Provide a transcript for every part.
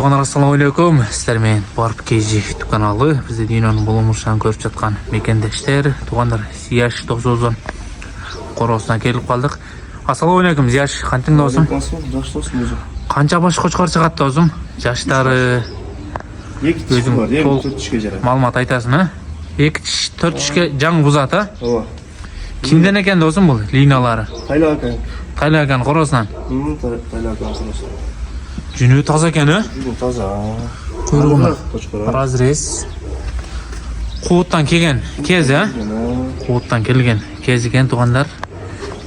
Assalamu alaikum. Sizlar men Barp KG YouTube kanalı. Bizde dünyanın bulunmuşan görüp жатқан mekendештер, туғандар Зияш 90 qorosuna kelip kaldık. Assalamu alaikum Зияш, қантың досым? Жақсы досым өзі. Қанша баш қошқар шығады досым? Жаштары Екі тіш бар, екі төрт тішке жарайды. Малымат айтасың, а? Екі тіш, төрт тішке жаң бұзат, а? Ова. Kimden eкен досым бұл линалары? Тайлақан. Тайлақан қоросынан. Тайлақан қоросынан. Жүні таза екен, а? Жүні таза. Құйрығына разрез. Қуыттан келген кез, а? Қуыттан келген кез екен туғандар.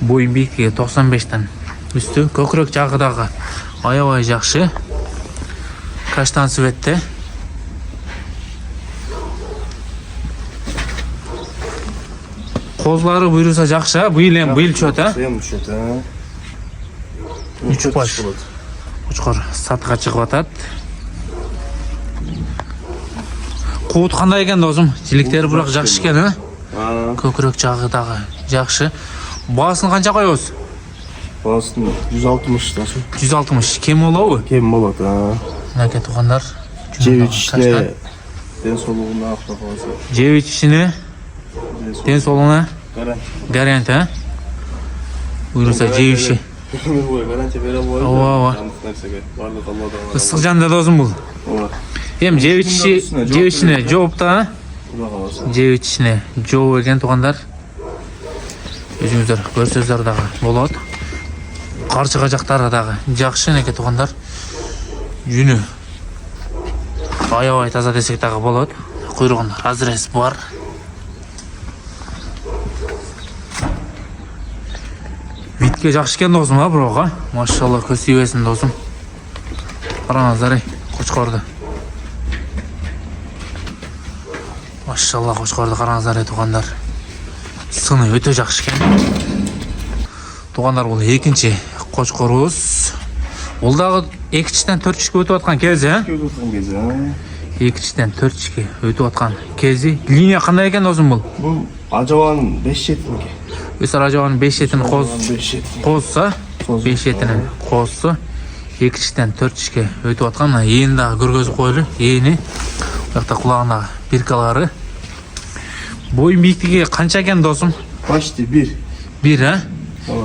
Бойын биіктігі 95-тен үсті. Көкірек жағыдағы аябай жақшы. Каштан светте. Қозлары бұйырса жақшы, бұйыл чөт, а? Чөт, а? Үш баш. Қошқар сатыға шығып атады. Қуыт қандай екен досым? Жиліктері бұрақ жақшы екен, а? Көкірек жағыдағы жақшы. Басын қанша қойыз? Басын 160 досым. 160. Кем олауы? Кем болады, а? Нәке туғандар. Жевич ішіне ден солуғына ақта қаласы. Жевич ішіне ден солуғына гарантия, а? Бұйырса жевичі. Гарантия бере алады. Ова. Ысық жанды досым бұл. Ем жевичіне жоопта, а? Жевичіне жооп екен туғандар. Өзіңіздер көрсөздердағы болады. Қаршыға жақтары дағы жақшы неке туғандар. Жүні аябай таза десек дағы болады. Құйрығында разрез бар. Витке жақшы екен досым, а бұроға? Машалла, көсейбесін досым. Қараңыздар, қошқарды. Машалла, қошқарды қараңыздар, туғандар. Сыны өте жақшы екен. Туғандар, бұл екінші қошқарыз. Бұл дағы екіншіден төртішке өтіп атқан кезі, а? Екіншіден төртішке өтіп атқан кезі. Линия қандай екен досым бұл? Бұл ажауаның 5 жетінге. Өсір ажауаның 5 жетінің қозысы, 5 жетінің қозысы. Екіншіден төртішке өтіп атқан. Ені дағы көргөзі қойлы, ені. Бұяқта құлағындағы біркалары. Бойын биіктіге қанша екен досым? Почти 1. 1, а?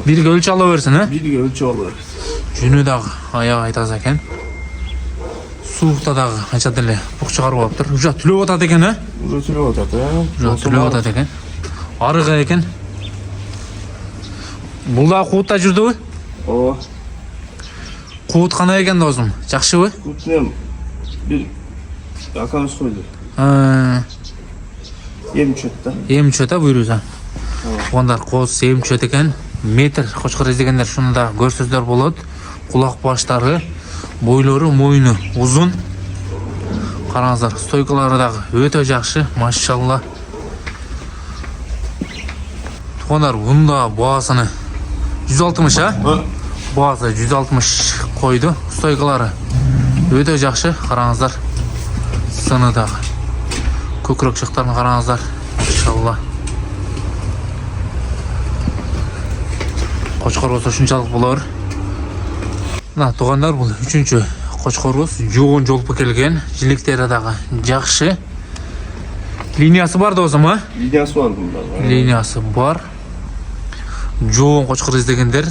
Бірге өлші ала өрсін, а? Бірге өлші ала өрсін. Жүні дағы аяғы айтаз екен. Суықта дағы қанша ділі бұқ шығару алып тұр. Үжа түлеп отады екен, а? Үжа түлеп отады, а? Үжа түлеп отады екен. Арыға екен. Бұл дағы қуытта жүрді өй? О. Қуыт қана екен досым? Жақшы өй? Қуытынем бір ақаныз қойды. Ем чөт та. Ем чөт, а, бұйырыза? Ондар қоз ем чөт екен. Метр қошқар іздегендер шынында көрсөздер болады. Құлақ баштары, бойлары, мойны ұзын. Қараңыздар, стойкалары дағы өте жақшы, машалла. Туғандар, бұнда бағасыны 160, а? Бағасы 160 қойды. Стойкалары өте жақшы, қараңыздар. Сыны дағы. Көкірек шықтарын қараңыздар, машалла. Қошқар осы үшіншалық болар. Туғандар, бұл үшінші қошқар осы жоғын жолпы келген. Жиліктері дағы жақшы. Линиясы бар досым, а? Линиясы бар бұнда. Линиясы бар. Жоғын қошқар іздегендер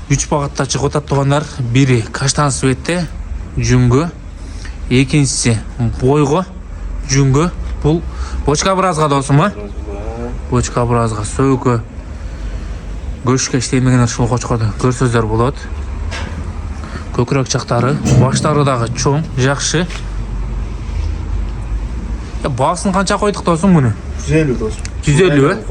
3 бағытта шығып отады туғандар. Бірі каштан светте жүңгі, екіншісі бойғы жүңгі. Бұл бочка біразға досым, а? Бочка біразға сөйкі көшке іштеймегендер шыл қошқарды көрсөздер болады. Көкірек жақтары, баштары дағы чоң, жақшы. Басын қанша қойдық досым мұны? 150 досым. 150,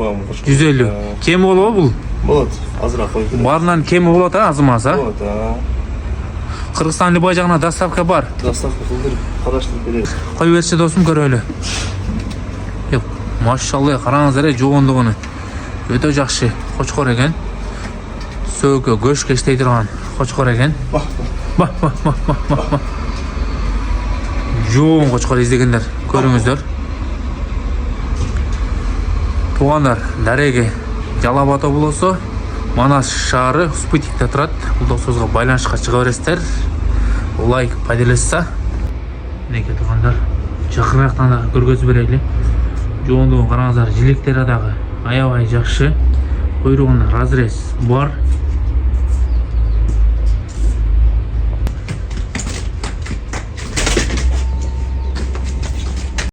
150. Кемі болуы бұл? Болады, азырақ қойды. Барынан кемі болады, азымаса? Болады, а? Қырғызстан Либай жағына доставка бар. Доставка қылдырып, қараштырып береді. Қой берші досым көрелі. Машалла, қараңыздар, жоғындығыны. Өте жақшы қошқар екен. Сөйкі көшке іштей тұрған қошқар екен. Жоғын қошқар іздегендер көріңіздер. Туғандар, дәреге Жалабата Манас шары спутникте тұрады. Бұл 90-ға байланышқа шыға бересіздер. лайк поделесса. Мінекей туғандар, жақырақтан дағы көргөзіп берейлі. Жоғындығын қараңыздар, жилектері дағы аябай жақшы. Құйрығында разрез бар.